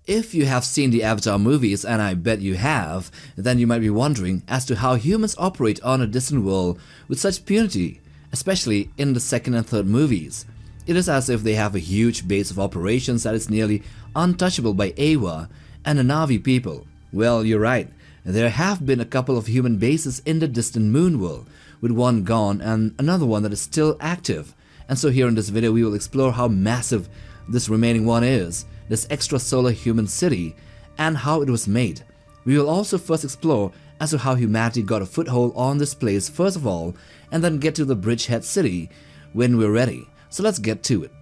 If you have seen the Avatar movies, and I bet you have, then you might be wondering as to how humans operate on a distant world with such punity, especially in the second and third movies. It is as if they have a huge base of operations that is nearly untouchable by Eywa and the Na'vi people. Well, you're right. There have been a couple of human bases in the distant moon world, with one gone and another one that is still active. And so here in this video we will explore how massive this remaining one is, this extrasolar human city, and how it was made. We will also first explore as to how humanity got a foothold on this place first of all, and then get to the Bridgehead city when we're ready. So let's get to it.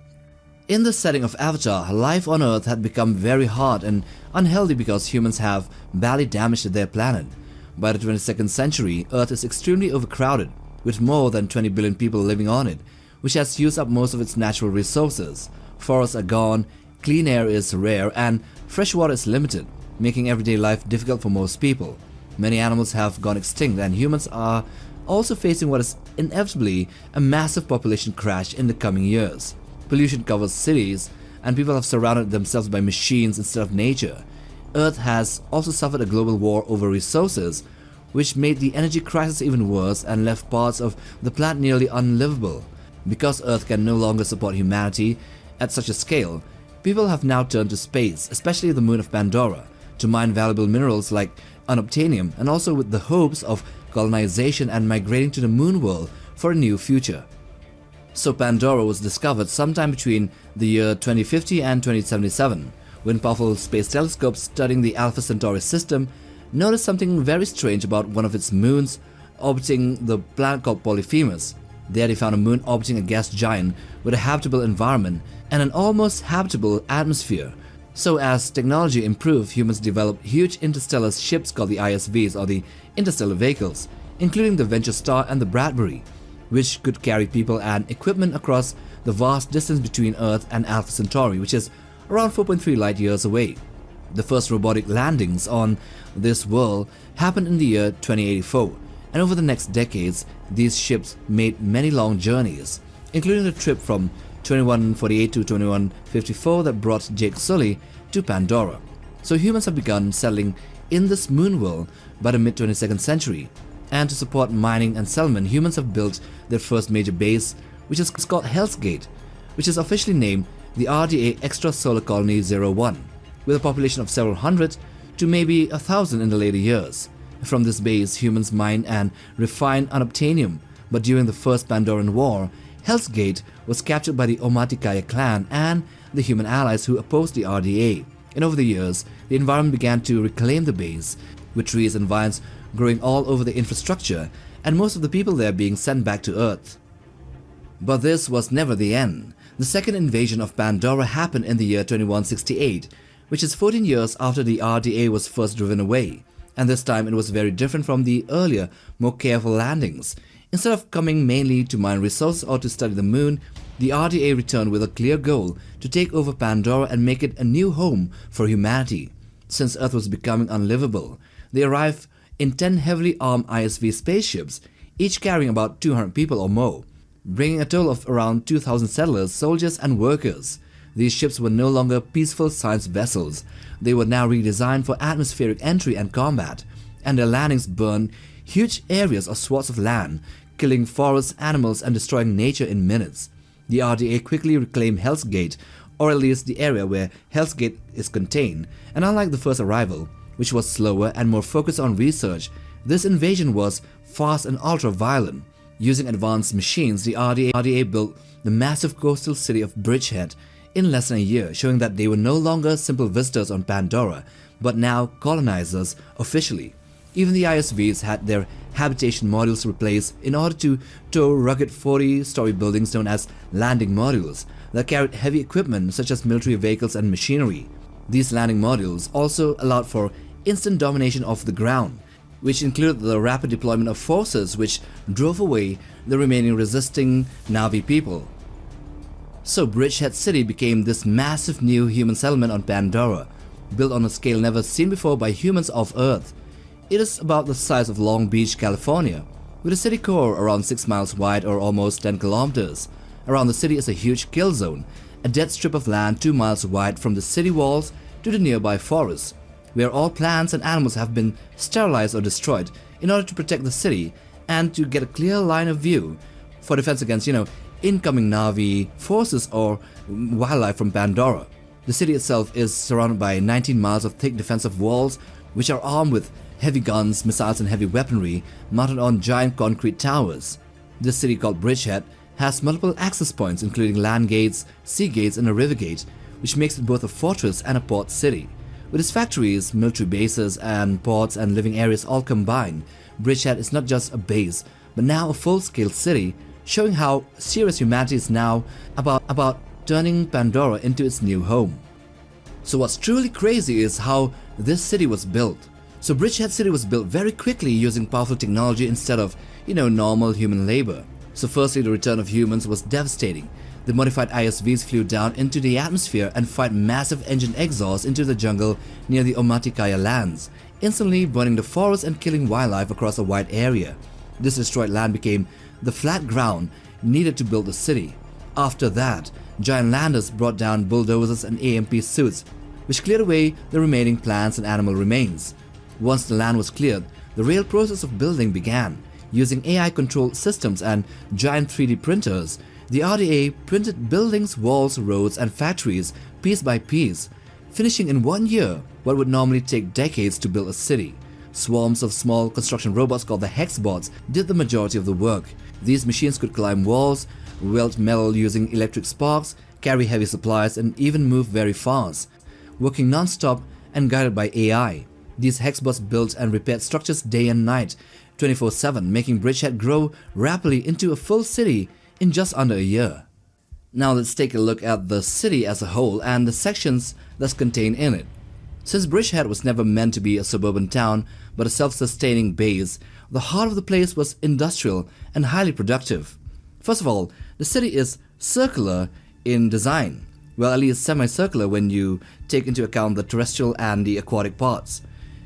In the setting of Avatar, life on Earth had become very hard and unhealthy because humans have badly damaged their planet. By the 22nd century, Earth is extremely overcrowded, with more than 20 billion people living on it, which has used up most of its natural resources. Forests are gone, clean air is rare, and fresh water is limited, making everyday life difficult for most people. Many animals have gone extinct, and humans are also facing what is inevitably a massive population crash in the coming years. Pollution covers cities, and people have surrounded themselves by machines instead of nature. Earth has also suffered a global war over resources, which made the energy crisis even worse and left parts of the planet nearly unlivable. Because Earth can no longer support humanity at such a scale, people have now turned to space, especially the moon of Pandora, to mine valuable minerals like unobtainium, and also with the hopes of colonization and migrating to the moon world for a new future. So Pandora was discovered sometime between the year 2050 and 2077, when powerful space telescopes studying the Alpha Centauri system noticed something very strange about one of its moons orbiting the planet called Polyphemus. There they found a moon orbiting a gas giant with a habitable environment and an almost habitable atmosphere. So as technology improved, humans developed huge interstellar ships called the ISVs, or the interstellar vehicles, including the Venture Star and the Bradbury, which could carry people and equipment across the vast distance between Earth and Alpha Centauri, which is around 4.3 light years away. The first robotic landings on this world happened in the year 2084, and over the next decades, these ships made many long journeys, including the trip from 2148 to 2154 that brought Jake Sully to Pandora. So humans have begun settling in this moon world by the mid-22nd century, and to support mining and settlement, humans have built their first major base, which is called Hell's Gate, which is officially named the RDA Extrasolar Colony 01, with a population of several hundred to maybe 1,000 in the later years. From this base, humans mined and refined unobtainium, but during the First Pandoran War, Hell's Gate was captured by the Omaticaya clan and the human allies who opposed the RDA, and over the years, the environment began to reclaim the base, with trees and vines growing all over the infrastructure, and most of the people there being sent back to Earth. But this was never the end. The second invasion of Pandora happened in the year 2168, which is 14 years after the RDA was first driven away, and this time it was very different from the earlier, more careful landings. Instead of coming mainly to mine resources or to study the moon, the RDA returned with a clear goal to take over Pandora and make it a new home for humanity. Since Earth was becoming unlivable, they arrived in 10 heavily armed ISV spaceships, each carrying about 200 people or more, bringing a total of around 2,000 settlers, soldiers and workers. These ships were no longer peaceful science vessels. They were now redesigned for atmospheric entry and combat, and their landings burned huge areas or swaths of land, killing forests, animals and destroying nature in minutes. The RDA quickly reclaimed Hell's Gate, or at least the area where Hell's Gate is contained, and unlike the first arrival, which was slower and more focused on research, this invasion was fast and ultra-violent. Using advanced machines, the RDA built the massive coastal city of Bridgehead in less than a year, showing that they were no longer simple visitors on Pandora, but now colonizers officially. Even the ISVs had their habitation modules replaced in order to tow rugged 40-story buildings known as landing modules that carried heavy equipment such as military vehicles and machinery. These landing modules also allowed for instant domination of the ground, which included the rapid deployment of forces which drove away the remaining resisting Na'vi people. So Bridgehead City became this massive new human settlement on Pandora, built on a scale never seen before by humans of Earth. It is about the size of Long Beach, California, with a city core around 6 miles wide or almost 10 kilometers. Around the city is a huge kill zone, a dead strip of land 2 miles wide from the city walls to the nearby forests, where all plants and animals have been sterilized or destroyed in order to protect the city and to get a clear line of view for defense against, incoming Na'vi forces or wildlife from Pandora. The city itself is surrounded by 19 miles of thick defensive walls, which are armed with heavy guns, missiles, and heavy weaponry mounted on giant concrete towers. This city, called Bridgehead, has multiple access points including land gates, sea gates, and a river gate, which makes it both a fortress and a port city. With its factories, military bases, and ports and living areas all combined, Bridgehead is not just a base, but now a full-scale city, showing how serious humanity is now about turning Pandora into its new home. So what's truly crazy is how this city was built. So Bridgehead City was built very quickly using powerful technology instead of, normal human labor. So firstly, the return of humans was devastating. The modified ISVs flew down into the atmosphere and fired massive engine exhausts into the jungle near the Omaticaya lands, instantly burning the forest and killing wildlife across a wide area. This destroyed land became the flat ground needed to build the city. After that, giant landers brought down bulldozers and AMP suits, which cleared away the remaining plants and animal remains. Once the land was cleared, the real process of building began. Using AI-controlled systems and giant 3D printers, the RDA printed buildings, walls, roads, and factories piece by piece, finishing in 1 year what would normally take decades to build a city. Swarms of small construction robots called the Hexbots did the majority of the work. These machines could climb walls, weld metal using electric sparks, carry heavy supplies, and even move very fast, working non-stop and guided by AI. These Hexbots built and repaired structures day and night, 24/7, making Bridgehead grow rapidly into a full city in just under a year. Now let's take a look at the city as a whole and the sections that's contained in it. Since Bridgehead was never meant to be a suburban town but a self-sustaining base, the heart of the place was industrial and highly productive. First of all, the city is circular in design, well, at least semicircular when you take into account the terrestrial and the aquatic parts.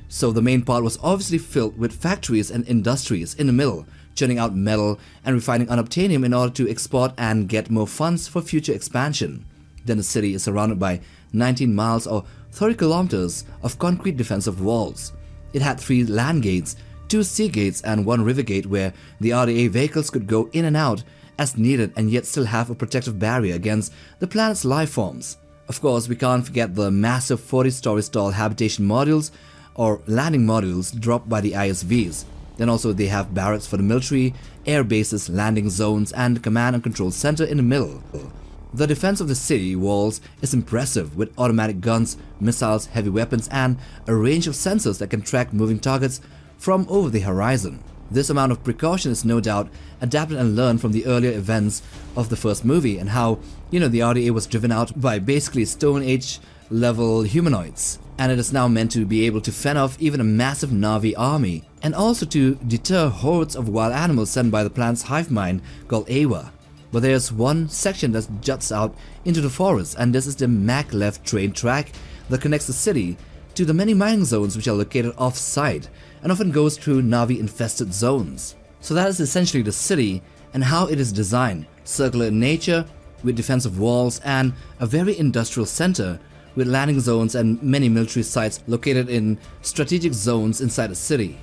So the main part was obviously filled with factories and industries in the middle, churning out metal and refining unobtainium in order to export and get more funds for future expansion. Then the city is surrounded by 19 miles or 30 kilometers of concrete defensive walls. It had 3 land gates, 2 sea gates, and 1 river gate where the RDA vehicles could go in and out as needed and yet still have a protective barrier against the planet's life forms. Of course, we can't forget the massive 40-story tall habitation modules or landing modules dropped by the ISVs. Then also they have barracks for the military, air bases, landing zones, and command and control center in the middle. The defense of the city walls is impressive with automatic guns, missiles, heavy weapons, and a range of sensors that can track moving targets from over the horizon. This amount of precaution is no doubt adapted and learned from the earlier events of the first movie and how, the RDA was driven out by basically Stone Age level humanoids. And it is now meant to be able to fend off even a massive Na'vi army, and also to deter hordes of wild animals sent by the planet's hive mind called Eywa. But there's one section that juts out into the forest, and this is the maglev train track that connects the city to the many mining zones which are located off-site and often goes through Na'vi-infested zones. So that is essentially the city and how it is designed, circular in nature, with defensive walls and a very industrial center, with landing zones and many military sites located in strategic zones inside the city.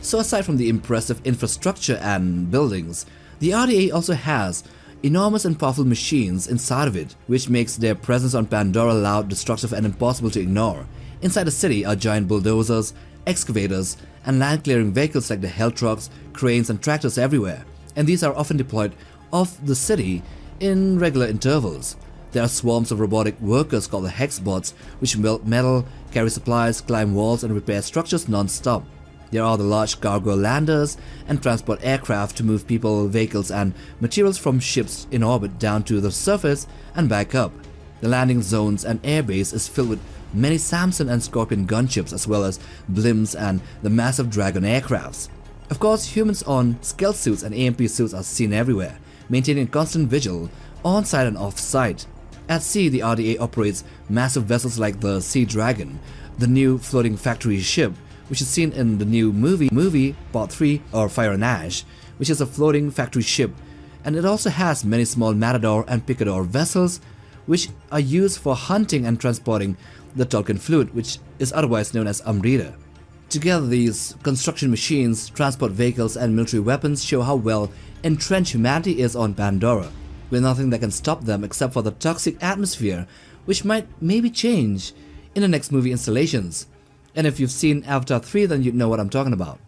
So aside from the impressive infrastructure and buildings, the RDA also has enormous and powerful machines inside of it, which makes their presence on Pandora loud, destructive, and impossible to ignore. Inside the city are giant bulldozers, excavators, and land-clearing vehicles like the hell trucks, cranes, and tractors everywhere, and these are often deployed off the city in regular intervals. There are swarms of robotic workers called the Hexbots, which melt metal, carry supplies, climb walls, and repair structures non-stop. There are the large cargo landers and transport aircraft to move people, vehicles, and materials from ships in orbit down to the surface and back up. The landing zones and airbase is filled with many Samson and Scorpion gunships as well as blimps and the massive Dragon aircrafts. Of course, humans on stealth suits and AMP suits are seen everywhere, maintaining constant vigil on-site and off-site. At sea, the RDA operates massive vessels like the Sea Dragon, the new floating factory ship, which is seen in the new movie Part 3 or Fire and Ash, which is a floating factory ship, and it also has many small Matador and Picador vessels, which are used for hunting and transporting the Tolkien fluid, which is otherwise known as Umbrita. Together, these construction machines, transport vehicles, and military weapons show how well entrenched humanity is on Pandora, with nothing that can stop them except for the toxic atmosphere, which might maybe change in the next movie installations. And if you've seen Avatar 3, then you'd know what I'm talking about.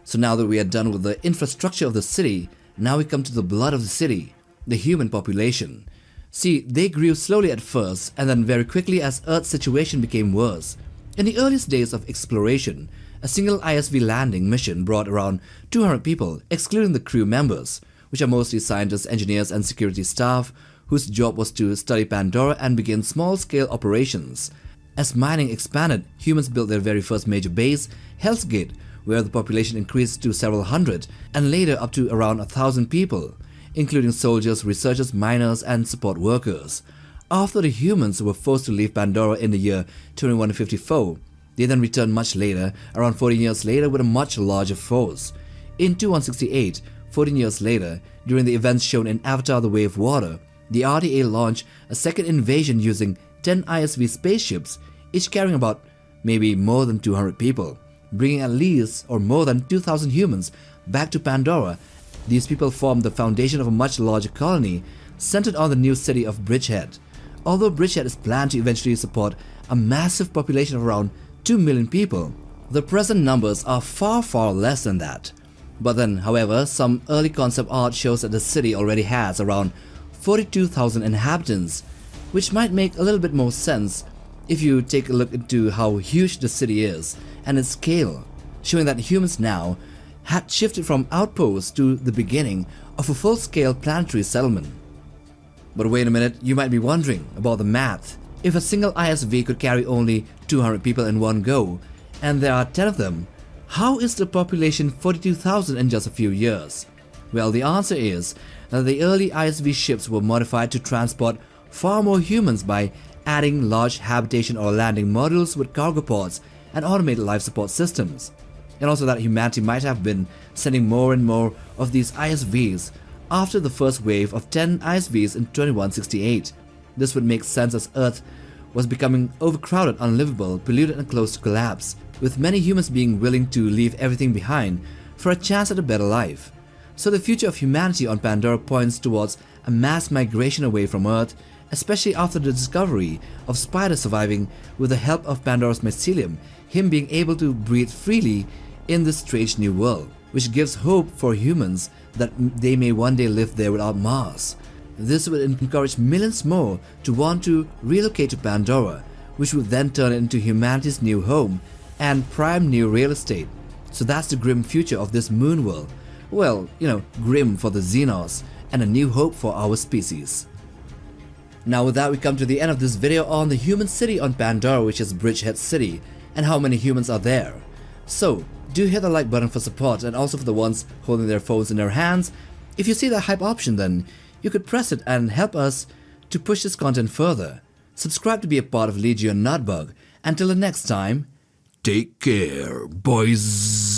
So now that we are done with the infrastructure of the city, now we come to the blood of the city, the human population. See, they grew slowly at first, and then very quickly as Earth's situation became worse. In the earliest days of exploration, a single ISV landing mission brought around 200 people, excluding the crew members, which are mostly scientists, engineers, and security staff, whose job was to study Pandora and begin small-scale operations. As mining expanded, humans built their very first major base, Hell's Gate, where the population increased to several hundred, and later up to around 1,000 people, including soldiers, researchers, miners, and support workers. After the humans were forced to leave Pandora in the year 2154, they then returned much later, around 14 years later, with a much larger force. In 2168, 14 years later, during the events shown in Avatar: The Way of Water, the RDA launched a second invasion using 10 ISV spaceships, each carrying about maybe more than 200 people, bringing at least or more than 2,000 humans back to Pandora. These people formed the foundation of a much larger colony centered on the new city of Bridgehead. Although Bridgehead is planned to eventually support a massive population of around 2 million people, the present numbers are far less than that. But then, however, some early concept art shows that the city already has around 42,000 inhabitants, which might make a little bit more sense if you take a look into how huge the city is and its scale, showing that humans now had shifted from outposts to the beginning of a full-scale planetary settlement. But wait a minute, you might be wondering about the math. If a single ISV could carry only 200 people in one go, and there are 10 of them, how is the population 42,000 in just a few years? Well, the answer is that the early ISV ships were modified to transport far more humans by adding large habitation or landing modules with cargo pods and automated life support systems. And also that humanity might have been sending more and more of these ISVs after the first wave of 10 ISVs in 2168. This would make sense as Earth was becoming overcrowded, unlivable, polluted, and close to collapse, with many humans being willing to leave everything behind for a chance at a better life. So the future of humanity on Pandora points towards a mass migration away from Earth, especially after the discovery of Spider surviving with the help of Pandora's mycelium, him being able to breathe freely in this strange new world, which gives hope for humans that they may one day live there without Mars. This would encourage millions more to want to relocate to Pandora, which would then turn it into humanity's new home and prime new real estate. So that's the grim future of this moon world. Well, grim for the Xenos and a new hope for our species. Now with that, we come to the end of this video on the human city on Pandora, which is Bridgehead City, and how many humans are there. So, do hit the like button for support, and also for the ones holding their phones in their hands. If you see the hype option, then you could press it and help us to push this content further. Subscribe to be a part of Legion Nutbug. Until the next time, take care, boys.